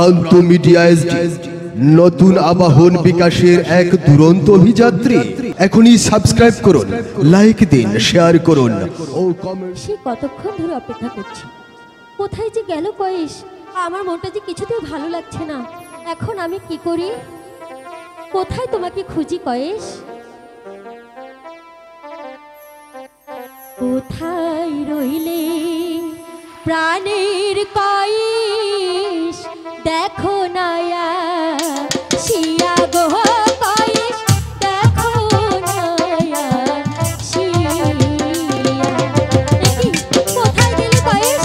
প্রান্ত মিডিয়া নতুন আবাহন বিকাশের এক দুরন্ত অভিযাত্রী। এখনই সাবস্ক্রাইব করুন, লাইক দিন, শেয়ার করুন ও কমেন্ট। সে কতক্ষণ ধরে অপেক্ষা করছি, কোথায় যে গেল কয়েস? আমার মনটা যে কিছুতেই ভালো লাগছে না। এখন আমি কি করি? কোথায় তোমাকে খুঁজি কয়েস? কোথায় রইলে প্রাণের কয়েস? দেখো না শিয়া গো কয়েস, দেখো না শিয়া। কোথায় গেলে কয়েস?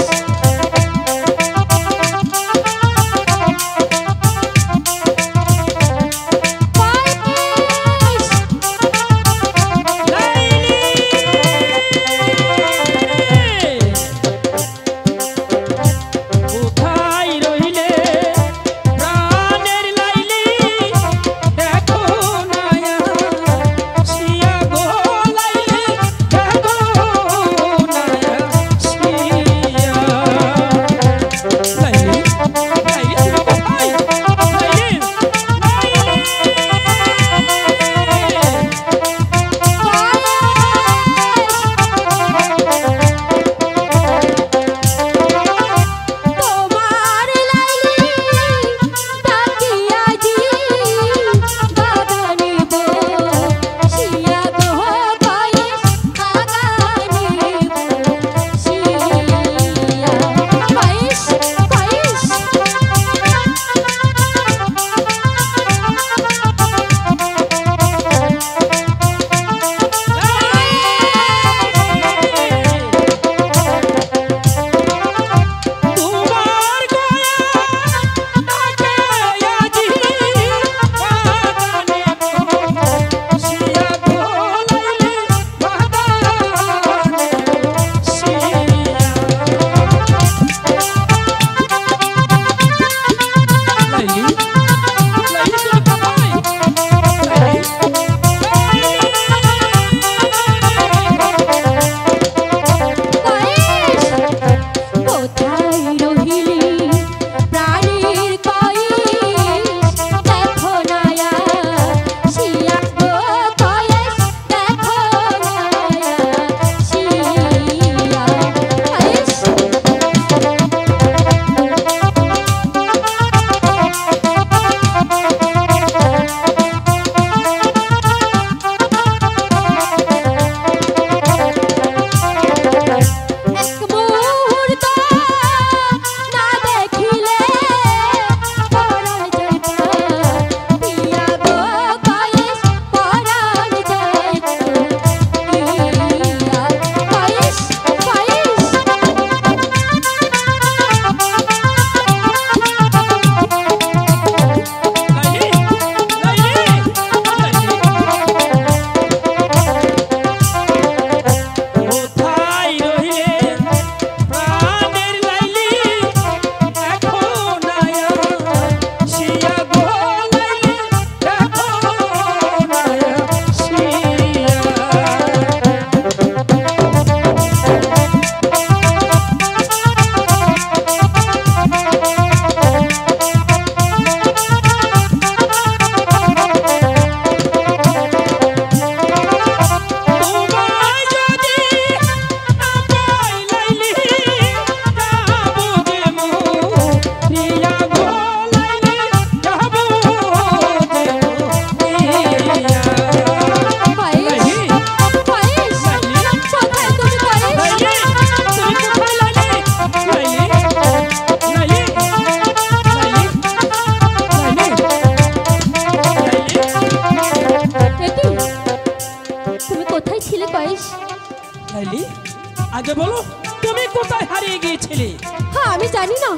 আগে বলো তুমি কোথায় হারিয়ে গিয়েছিলে? হ্যাঁ আমি জানি না,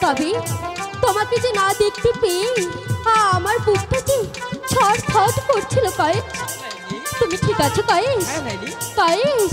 তবে তোমাকে যে না দেখতে পেয়ে আমার বুকটা যে ছটফট করছিল কয়েস। তুমি ঠিক আছো কয়েস? হ্যাঁ লাইলি। কয়েস